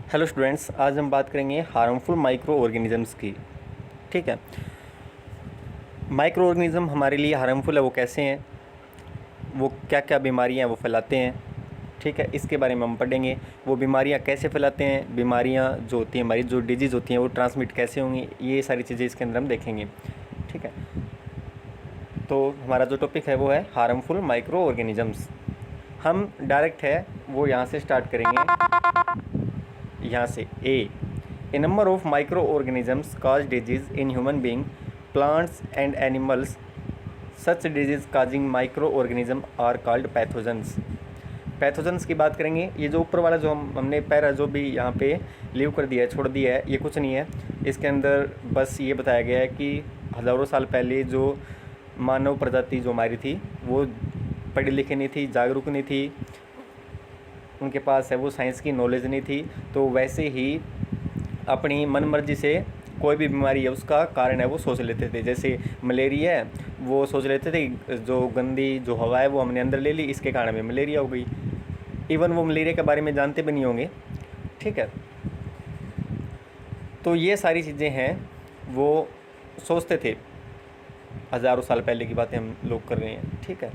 Hello students, आज हम बात करेंगे हार्मफुल माइक्रो ऑर्गेनिजम्स की। ठीक है, माइक्रो ऑर्गेनिज़म हमारे लिए हार्मफुल है वो कैसे हैं, वो क्या क्या बीमारियां वो फैलाते हैं। ठीक है, इसके बारे में हम पढ़ेंगे। वो बीमारियां कैसे फैलाते हैं, बीमारियां जो होती हैं हमारी, जो डिजीज़ होती हैं वो ट्रांसमिट कैसे होंगी, ये सारी चीज़ें इसके अंदर हम देखेंगे। ठीक है, तो हमारा जो टॉपिक है वो है हार्मफुल माइक्रो ऑर्गेनिजम्स। हम डायरेक्ट है वो यहाँ से स्टार्ट करेंगे, यहाँ से a number of microorganisms cause disease in human being, plants and animals. Such disease causing microorganism are called pathogens. Pathogens की बात करेंगे। ये जो ऊपर वाला जो हमने पैरा जो भी यहाँ पे लीव कर दिया है, छोड़ दिया है, ये कुछ नहीं है। इसके अंदर बस ये बताया गया है कि हज़ारों साल पहले जो मानव प्रजाति जो हमारी थी वो पढ़ी लिखी नहीं थी, जागरूक नहीं थी, उनके पास है वो साइंस की नॉलेज नहीं थी, तो वैसे ही अपनी मन मर्जी से कोई भी बीमारी है उसका कारण है वो सोच लेते थे। जैसे मलेरिया है, वो सोच लेते थे जो गंदी जो हवा है वो हमने अंदर ले ली, इसके कारण हमें मलेरिया हो गई। इवन वो मलेरिया के बारे में जानते भी नहीं होंगे। ठीक है, तो ये सारी चीज़ें हैं वो सोचते थे। हज़ारों साल पहले की बातें हम लोग कर रहे हैं। ठीक है,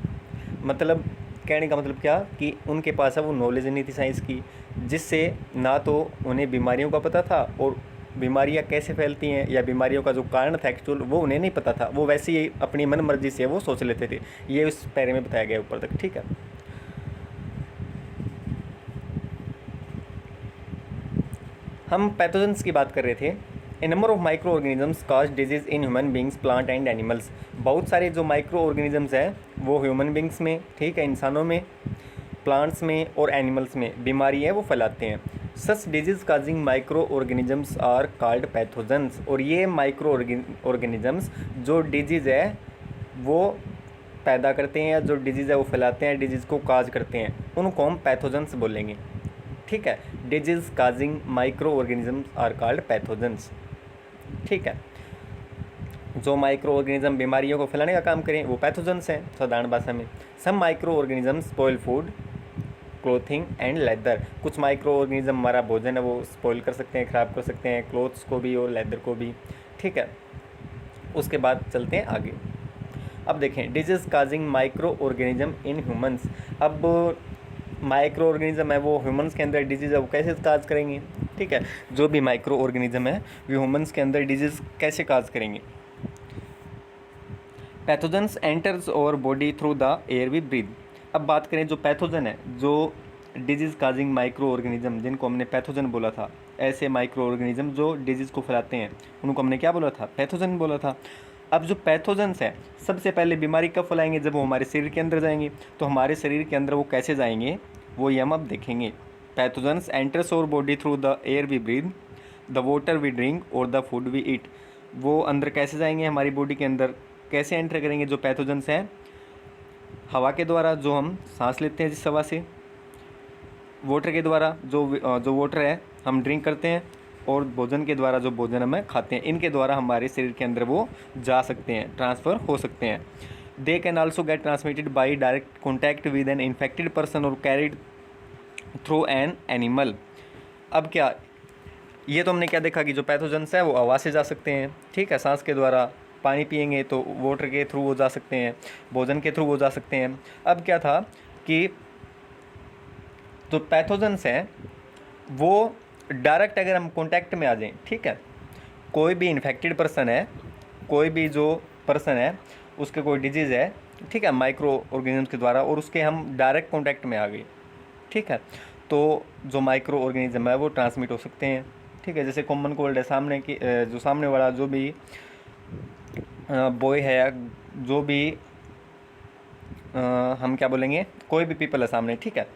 मतलब कहने का मतलब क्या कि उनके पास है वो नॉलेज नहीं थी साइंस की, जिससे ना तो उन्हें बीमारियों का पता था और बीमारियां कैसे फैलती हैं या बीमारियों का जो कारण था एक्चुअल वो उन्हें नहीं पता था। वो वैसे ही अपनी मन मर्जी से वो सोच लेते थे। ये उस पैरे में बताया गया ऊपर तक। ठीक है, हम पैथोजेंस की बात कर रहे थे। A number of microorganisms cause disease in human beings, plant and animals. बहुत सारे जो माइक्रो ऑर्गेनिजम्स हैं वो ह्यूमन बींग्स में, ठीक है, इंसानों में, प्लांट्स में और एनिमल्स में बीमारी है वो फैलाते हैं। Such disease causing micro organisms are called pathogens. और ये माइक्रो ऑर्गेनिजम्स जो डिजीज़ है वो पैदा करते हैं, या जो डिजीज़ है वो फैलाते हैं, डिजीज़ को काज करते हैं, उनको हम पैथोजेंस बोलेंगे। ठीक है, disease causing micro organisms are called pathogens. ठीक है, जो माइक्रो ऑर्गेनिज्म बीमारियों को फैलाने का काम करें वो पैथोजेंस हैं साधारण भाषा में। Some micro organism spoil food, clothing and leather. कुछ माइक्रो ऑर्गेनिज्म हमारा भोजन है वो स्पॉइल कर सकते हैं, ख़राब कर सकते हैं, क्लोथ्स को भी और लेदर को भी। ठीक है, उसके बाद चलते हैं आगे। अब देखें disease causing micro organism in humans. अब माइक्रो ऑर्गेनिज्म है वो ह्यूमंस के अंदर डिजीज़ है वो कैसे काज करेंगे। ठीक है, जो भी माइक्रो ऑर्गेनिज्म है वो ह्यूमंस के अंदर डिजीज़ कैसे काज करेंगे। Pathogens enters our body through the air we breathe. अब बात करें जो पैथोजन है, जो डिजीज़ काजिंग माइक्रो ऑर्गेनिज्म जिनको हमने पैथोजन बोला था, ऐसे माइक्रो ऑर्गेनिज्म जो डिजीज़ को फैलाते हैं उनको हमने क्या बोला था, पैथोजन बोला था। अब जो पैथोजेंस है सबसे पहले बीमारी कब फैलाएंगे, जब वो हमारे शरीर के अंदर जाएंगे। तो हमारे शरीर के अंदर वो कैसे जाएंगे वो ये हम अब देखेंगे। Pathogens enters our body through the air we breathe, the water we drink और द फूड वी ईट। वो अंदर कैसे जाएंगे हमारी बॉडी के अंदर, कैसे एंटर करेंगे जो पैथोजेंस हैं, हवा के द्वारा जो हम सांस लेते हैं जिस हवा से, वाटर के द्वारा जो वाटर है हम ड्रिंक करते हैं, और भोजन के द्वारा जो भोजन हमें खाते हैं, इनके द्वारा हमारे शरीर के अंदर वो जा सकते हैं, ट्रांसफ़र हो सकते हैं। They can also get transmitted by direct contact with N infected person और कैरिड थ्रू एन एनिमल। अब क्या, ये तो हमने क्या देखा कि जो पैथोजेंस है वो हवा से जा सकते हैं, ठीक है, सांस के द्वारा, पानी पिएंगे तो वाटर के थ्रू वो जा सकते हैं, भोजन के थ्रू वो जा सकते हैं। अब क्या था कि जो पैथोजेंस हैं वो डायरेक्ट अगर हम कांटेक्ट में आ जाएं, ठीक है, कोई भी इन्फेक्टेड पर्सन है, कोई भी जो पर्सन है उसके कोई डिजीज़ है, ठीक है, माइक्रो ऑर्गेनिज्म के द्वारा, और उसके हम डायरेक्ट कांटेक्ट में आ गए, ठीक है, तो जो माइक्रो ऑर्गेनिज्म है वो ट्रांसमिट हो सकते हैं। ठीक है, जैसे कॉमन कोल्ड है, सामने की जो सामने वाला जो भी बॉय है या जो भी हम क्या बोलेंगे, कोई भी पीपल है सामने, ठीक है,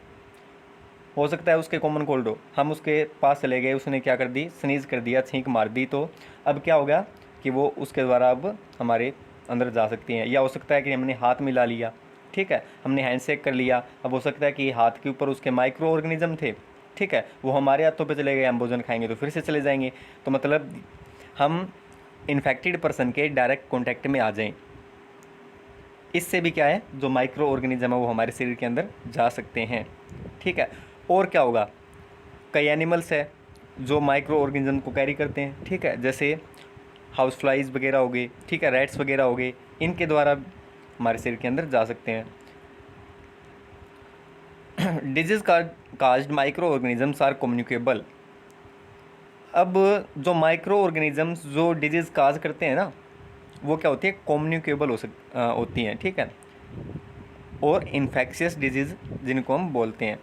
हो सकता है उसके कॉमन कोल्ड हो, हम उसके पास चले गए, उसने क्या कर दी, स्नीज़ कर दिया, छींक मार दी, तो अब क्या हो गया कि वो उसके द्वारा अब हमारे अंदर जा सकती हैं। या हो सकता है कि हमने हाथ मिला लिया, ठीक है, हमने हैंडशेक कर लिया, अब हो सकता है कि हाथ के ऊपर उसके माइक्रो ऑर्गेनिज्म थे, ठीक है, वो हमारे हाथों पे चले गए, हम भोजन खाएंगे तो फिर से चले जाएंगे। तो मतलब हम इन्फेक्टेड पर्सन के डायरेक्ट कॉन्टैक्ट में आ जाएं, इससे भी क्या है, जो माइक्रो ऑर्गेनिज्म है वो हमारे शरीर के अंदर जा सकते हैं। ठीक है, और क्या होगा, कई एनिमल्स है जो माइक्रो ऑर्गेनिज्म को कैरी करते हैं, ठीक है, जैसे हाउस फ्लाइज वगैरह हो गए, ठीक है, रैट्स वगैरह हो गए, इनके द्वारा हमारे शरीर के अंदर जा सकते हैं। Disease caused micro organisms are communicable. अब जो माइक्रो ऑर्गेनिजम्स जो डिजीज़ काज करते हैं ना, वो क्या होती है, कम्युनिकेबल होती हैं, ठीक है, और इन्फेक्शियस डिजीज़ जिनको हम बोलते हैं।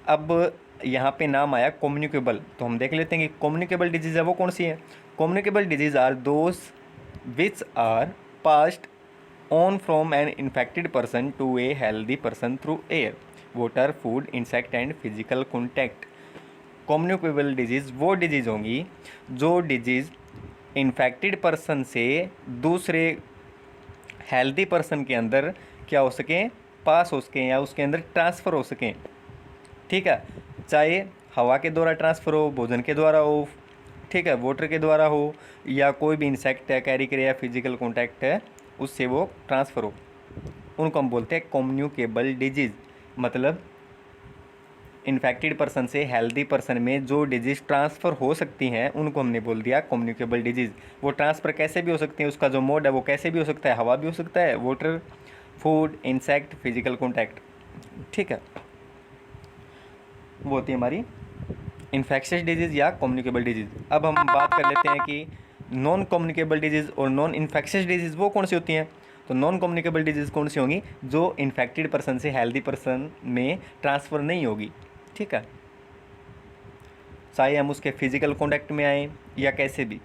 अब यहाँ पे नाम आया कम्युनिकेबल, तो हम देख लेते हैं कि कम्युनिकेबल डिजीज़ है वो कौन सी है। Communicable disease are those which are passed on from an infected person to a healthy person through air, water, food, insect and physical contact. Communicable disease वो डिजीज़ होंगी जो डिजीज़ इन्फेक्टेड पर्सन से दूसरे हेल्दी पर्सन के अंदर क्या हो सकें, पास हो सकें या उसके अंदर ट्रांसफ़र हो सकें, ठीक है, चाहे हवा के द्वारा ट्रांसफ़र हो, भोजन के द्वारा हो, ठीक है, वाटर के द्वारा हो, या कोई भी इंसेक्ट है कैरी करे या फिजिकल कॉन्टैक्ट है उससे वो ट्रांसफ़र हो, उनको हम बोलते हैं कम्युनिकेबल डिजीज़। मतलब इन्फेक्टेड पर्सन से हेल्दी पर्सन में जो डिजीज़ ट्रांसफ़र हो सकती हैं उनको हमने बोल दिया कम्युनिकेबल डिजीज़। वो ट्रांसफ़र कैसे भी हो सकती हैं, उसका जो मोड है वो कैसे भी हो सकता है, हवा भी हो सकता है, water, food, insect, physical contact, ठीक है, वो होती है हमारी इन्फेक्शियस डिजीज़ या कम्युनिकेबल डिजीज़। अब हम बात कर लेते हैं कि नॉन कम्युनिकेबल डिजीज़ और नॉन इन्फेक्शियस डिजीज़ वो कौन सी होती हैं। तो नॉन कम्युनिकेबल डिजीज़ कौन सी होंगी, जो इन्फेक्टेड पर्सन से हेल्दी पर्सन में ट्रांसफ़र नहीं होगी, ठीक है, चाहे हम उसके फिजिकल कॉन्टैक्ट में आएँ या कैसे भी,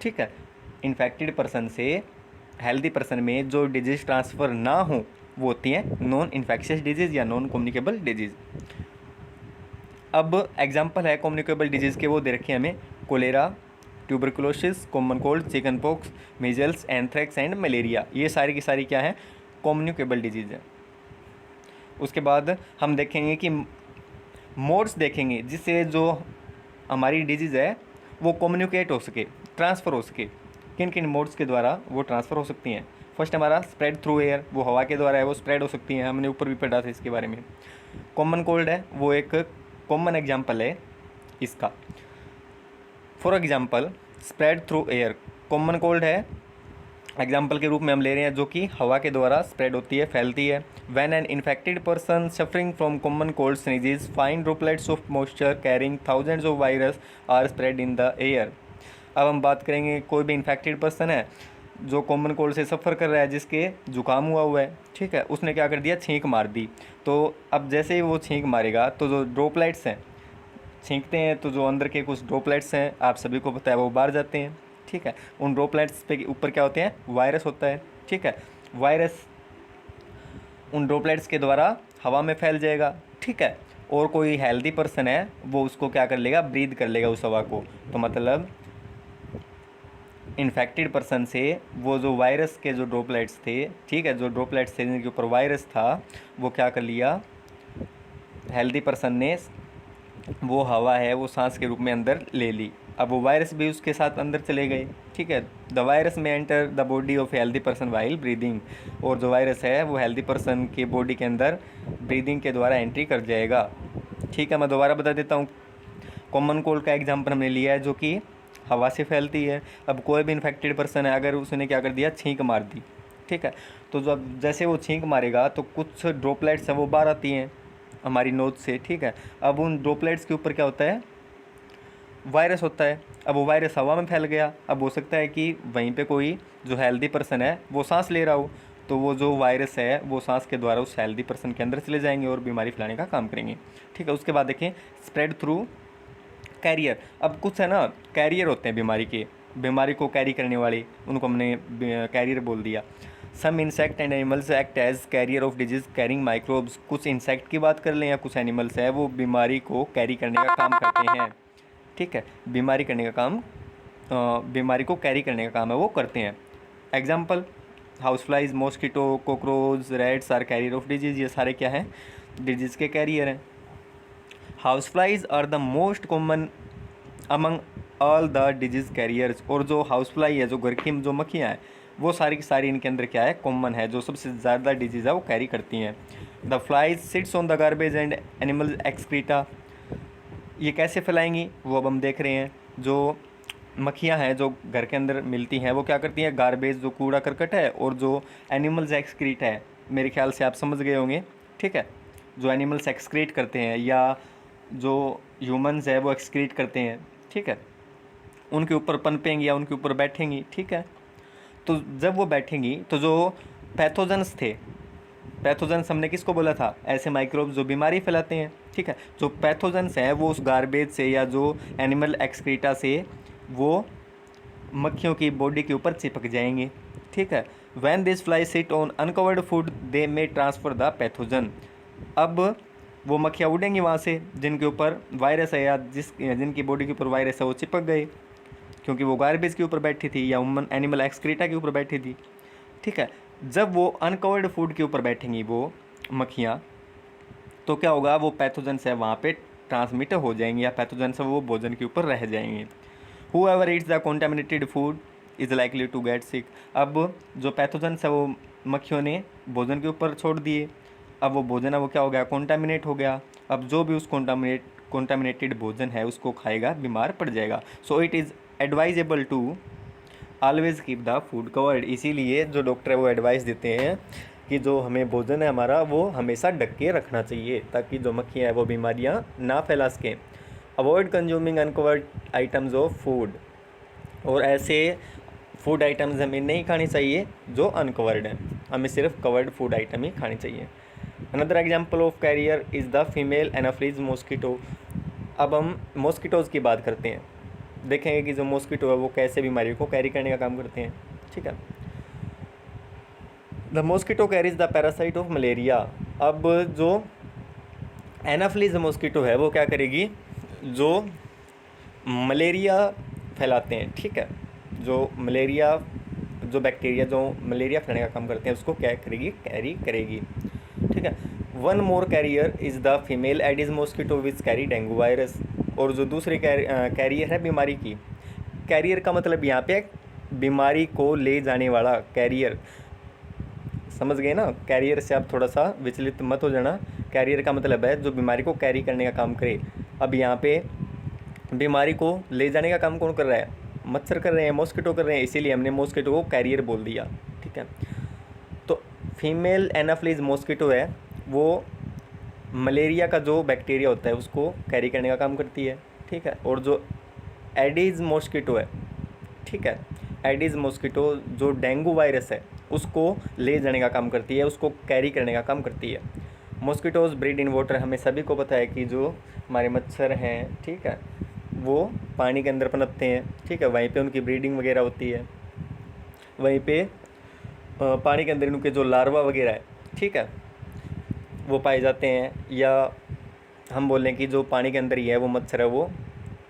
ठीक है। इन्फेक्टेड पर्सन से हेल्दी पर्सन में जो डिजीज़ ट्रांसफ़र ना हो वो होती हैं नॉन इन्फेक्शियस डिजीज़ या नॉन कम्युनिकेबल डिजीज़। अब एग्जांपल है कम्युनिकेबल डिजीज़ के वो दे रखे हैं हमें, cholera, tuberculosis, common cold, chicken pox, measles, anthrax and malaria, ये सारी की सारी क्या है, कम्युनिकेबल डिजीज़ है। उसके बाद हम देखेंगे कि मोड्स देखेंगे जिससे जो हमारी डिजीज़ है वो कम्युनिकेट हो सके, ट्रांसफ़र हो सके, किन किन मोड्स के द्वारा वो ट्रांसफ़र हो सकती हैं। फर्स्ट हमारा स्प्रेड थ्रू एयर, वो हवा के द्वारा है, वो स्प्रेड हो सकती हैं, हमने ऊपर भी पढ़ा था इसके बारे में। कॉमन कोल्ड है, वो एक कॉमन एग्जाम्पल है इसका। For example spread through air, common cold है एग्जाम्पल के रूप में हम ले रहे हैं, जो कि हवा के द्वारा स्प्रेड होती है, फैलती है। When an infected person suffering from common cold sneezes fine droplets of moisture carrying thousands of virus are spread in the air. अब हम बात करेंगे कोई भी इन्फेक्टेड पर्सन है जो कॉमन कोल्ड से सफ़र कर रहा है, जिसके जुकाम हुआ है, ठीक है, उसने क्या कर दिया, छींक मार दी। तो अब जैसे ही वो छींक मारेगा तो जो ड्रॉपलेट्स हैं, छींकते हैं तो जो अंदर के कुछ ड्रॉपलेट्स हैं आप सभी को पता है वो बाहर जाते हैं, ठीक है। उन ड्रॉपलेट्स पे ऊपर क्या होते हैं, वायरस होता है, ठीक है। वायरस उन ड्रॉपलेट्स के द्वारा हवा में फैल जाएगा, ठीक है, और कोई हेल्दी पर्सन है वो उसको क्या कर लेगा, ब्रीद कर लेगा उस हवा को। तो मतलब इन्फेक्टेड पर्सन से वो जो वायरस के जो ड्रॉपलेट्स थे, ठीक है, जो ड्रॉपलेट्स थे जिनके ऊपर वायरस था, वो क्या कर लिया, हेल्दी पर्सन ने वो हवा है वो सांस के रूप में अंदर ले ली। अब वो वायरस भी उसके साथ अंदर चले गए, ठीक है। द वायरस में enter the body of healthy person while breathing, और जो वायरस है वो हेल्दी पर्सन के बॉडी के अंदर ब्रीदिंग के द्वारा एंट्री कर जाएगा, ठीक है। मैं दोबारा बता देता हूँ, कॉमन कोल्ड का एग्जाम्पल हमने लिया है जो कि हवा से फैलती है। अब कोई भी इन्फेक्टेड पर्सन है, अगर उसने क्या कर दिया, छींक मार दी, ठीक है, तो जब जैसे वो छींक मारेगा तो कुछ ड्रॉपलेट्स हैं वो बाहर आती हैं हमारी नोज़ से, ठीक है। अब उन ड्रॉपलेट्स के ऊपर क्या होता है, वायरस होता है। अब वो वायरस हवा में फैल गया, अब हो सकता है कि वहीं पे कोई जो हेल्दी पर्सन है वो सांस ले रहा हो, तो वो जो वायरस है वो सांस के द्वारा उस हेल्दी पर्सन के अंदर चले जाएंगे और बीमारी फैलाने का काम करेंगे, ठीक है। उसके बाद देखें स्प्रेड थ्रू कैरियर। अब कुछ है ना कैरियर होते हैं बीमारी के, बीमारी को कैरी करने वाले, उनको हमने कैरियर बोल दिया। Some insect and animals act as carrier of disease carrying microbes. कुछ इंसेक्ट की बात कर लें या कुछ एनिमल्स हैं वो बीमारी को कैरी करने का काम करते हैं, ठीक है, बीमारी करने का काम, बीमारी को कैरी करने का काम है वो करते हैं। Example house flies, mosquito, cockroach, rats are carrier of disease, ये सारे क्या हैं, डिजीज़ के कैरियर हैं। House flies are the most common among all the disease carriers, और जो हाउस फ्लाई है, जो घर की जो मक्खियाँ हैं, वो सारी की सारी इनके अंदर क्या है, कॉमन है, जो सबसे ज़्यादा डिजीज़ है वो कैरी करती हैं। The flies sits on the garbage and animal excreta, ये कैसे फैलाएंगी वो अब हम देख रहे हैं। जो मक्खियाँ हैं जो घर के अंदर मिलती हैं वो क्या करती हैं, गार्बेज जो कूड़ा करकट है और जो एनिमल्स एक्सक्रीट है, मेरे ख्याल से आप समझ गए होंगे, ठीक है, जो एनिमल्स एक्सक्रीट करते हैं या जो ह्यूमंस है वो एक्सक्रीट करते हैं, ठीक है, उनके ऊपर पनपेंगी या उनके ऊपर बैठेंगी, ठीक है। तो जब वो बैठेंगी तो जो पैथोजेंस थे, पैथोजेंस हमने किसको बोला था, ऐसे माइक्रोब्स जो बीमारी फैलाते हैं, ठीक है, जो पैथोजेंस हैं वो उस गार्बेज से या जो एनिमल एक्सक्रीटा से वो मक्खियों की बॉडी के ऊपर चिपक जाएंगे, ठीक है। When this fly sit on uncovered food they may transfer the pathogen. अब वो मक्खियाँ उड़ेंगी वहाँ से जिनके ऊपर वायरस है या जिनकी बॉडी के ऊपर वायरस है वो चिपक गए, क्योंकि वो गार्बेज के ऊपर बैठी थी या एनिमल एक्सक्रीटा के ऊपर बैठी थी, ठीक है। जब वो अनकवर्ड फूड के ऊपर बैठेंगी वो मक्खियाँ, तो क्या होगा, वो पैथोजन से वहाँ पे ट्रांसमिट हो जाएंगे या पैथोजन से वो भोजन के ऊपर रह जाएंगे। Whoever eats the contaminated food is likely to get sick। अब जो पैथोजन है वो मक्खियों ने भोजन के ऊपर छोड़ दिए, अब वो भोजन है वो क्या हो गया, कॉन्टामिनेट हो गया। अब जो भी उस कॉन्टामिनेटेड भोजन है उसको खाएगा बीमार पड़ जाएगा। So it is advisable to always keep the food covered. इसीलिए जो डॉक्टर है वो एडवाइस देते हैं कि जो हमें भोजन है हमारा वो हमेशा ढक के रखना चाहिए ताकि जो मक्खियाँ हैं वो बीमारियाँ ना फैला सकें। Avoid consuming uncovered items of food. और ऐसे फूड आइटम्स हमें नहीं खानी चाहिए जो अनकवर्ड हैं, हमें सिर्फ कवर्ड फूड आइटम ही खानी चाहिए। Another example of carrier is the female anopheles mosquito. अब हम मॉस्किटोज़ की बात करते हैं, देखेंगे कि जो मॉस्किटो है वो कैसे बीमारियों को कैरी करने का काम करते हैं, ठीक है। The mosquito carries the parasite of malaria. अब जो एनाफिलीज मॉस्किटो है वो क्या करेगी, जो मलेरिया फैलाते हैं, ठीक है, जो मलेरिया जो बैक्टीरिया जो मलेरिया फैलाने का काम करते हैं उसको क्या करेगी, कैरी करेगी, ठीक है। One more carrier is the female aedes mosquito which carry dengue virus. और जो दूसरी कैरियर है बीमारी की, कैरियर का मतलब यहाँ पे बीमारी को ले जाने वाला कैरियर, समझ गए ना, कैरियर से आप थोड़ा सा विचलित मत हो जाना। कैरियर का मतलब है जो बीमारी को कैरी करने का काम करे। अब यहाँ पे बीमारी को ले जाने का काम कौन कर रहा है, मच्छर कर रहे हैं, मॉस्किटो कर रहे हैं, इसीलिए हमने मॉस्किटो को कैरियर बोल दिया, ठीक है। तो फीमेल एनाफिलीज मॉस्किटो है वो मलेरिया का जो बैक्टीरिया होता है उसको कैरी करने का काम करती है, ठीक है। और जो एडिस मॉस्किटो है, ठीक है, एडिस मॉस्किटो जो डेंगू वायरस है उसको ले जाने का काम करती है, उसको कैरी करने का काम करती है। Mosquitoes breed in water. हमें सभी को पता है कि जो हमारे मच्छर हैं, ठीक है, वो पानी के अंदर पनपते हैं, ठीक है, वहीं पे उनकी ब्रीडिंग वगैरह होती है, वहीं पे पानी के अंदर उनके जो लार्वा वगैरह है, ठीक है, वो पाए जाते हैं। या हम बोलें कि जो पानी के अंदर ही है वो मच्छर है वो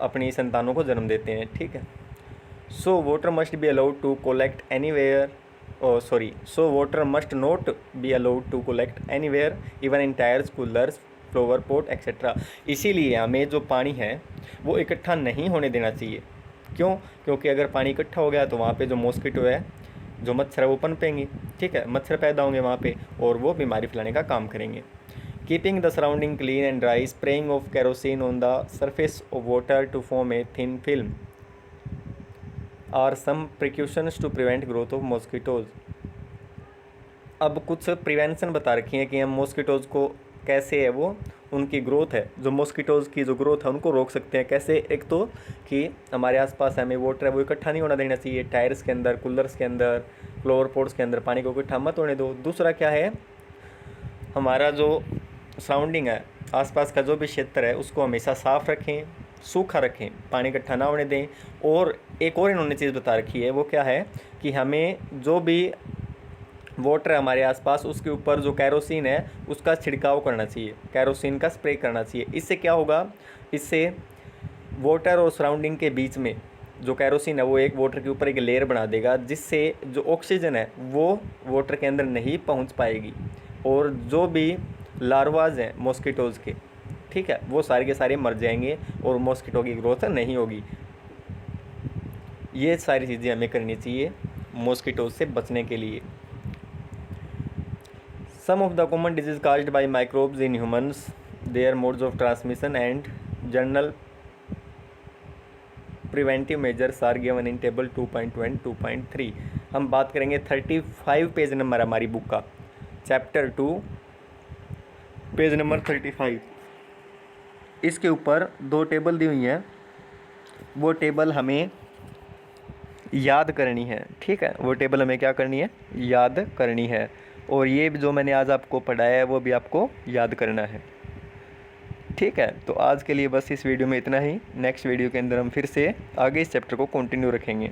अपनी संतानों को जन्म देते हैं, ठीक है। So water must be allowed to collect anywhere, so water must not be allowed to collect anywhere, even in tires, coolers, flower pot etcetera. इसीलिए हमें जो पानी है वो इकट्ठा नहीं होने देना चाहिए। क्यों? क्योंकि अगर पानी इकट्ठा हो गया तो वहाँ पे जो मॉस्किटो है, जो मच्छर है वो पनपेंगे, ठीक है, मच्छर पैदा होंगे वहाँ पे और वो बीमारी फैलाने का काम करेंगे। Keeping the surrounding clean and dry, spraying of kerosene on the surface of water to form a thin film are some precautions to prevent growth of mosquitoes. अब कुछ प्रिवेंशन बता रखी है कि हम मॉस्किटोज़ को कैसे है वो उनकी ग्रोथ है, जो मॉस्किटोज़ की जो ग्रोथ है उनको रोक सकते हैं कैसे। एक तो कि हमारे आसपास हमें वाटर है वो इकट्ठा नहीं होना देना चाहिए, टायर्स के अंदर, कूलर्स के अंदर, फ्लोवर पॉट्स के अंदर पानी को इकट्ठा मत होने दो। दूसरा क्या है, हमारा जो सराउंडिंग है, आसपास का जो भी क्षेत्र है उसको हमेशा साफ़ रखें, सूखा रखें, पानी इकट्ठा ना होने दें। और एक और इन्होंने चीज़ बता रखी है, वो क्या है कि हमें जो भी वाटर है हमारे आसपास उसके ऊपर जो कैरोसिन है उसका छिड़काव करना चाहिए, कैरोसिन का स्प्रे करना चाहिए। इससे क्या होगा, इससे वाटर और सराउंडिंग के बीच में जो कैरोसिन है वो एक वाटर के ऊपर एक लेयर बना देगा, जिससे जो ऑक्सीजन है वो वाटर के अंदर नहीं पहुंच पाएगी और जो भी लार्वाज हैं मॉस्किटोज़ के, ठीक है, वो सारे के सारे मर जाएंगे और मॉस्किटो की ग्रोथ नहीं होगी। ये सारी चीज़ें हमें करनी चाहिए मॉस्किटोज से बचने के लिए। Some of the common diseases caused by microbes in humans, their modes of transmission and general preventive measures are given in table 2.1 2.3। हम बात करेंगे 35 पेज नंबर हमारी बुक का, चैप्टर 2 पेज नंबर 35। इसके ऊपर 2 टेबल दी हुई हैं, वो टेबल हमें याद करनी है। ठीक है, वो टेबल हमें क्या करनी है, याद करनी है। और ये जो मैंने आज आपको पढ़ाया है वो भी आपको याद करना है। ठीक है, तो आज के लिए बस इस वीडियो में इतना ही। नेक्स्ट वीडियो के अंदर हम फिर से आगे इस चैप्टर को कंटिन्यू रखेंगे।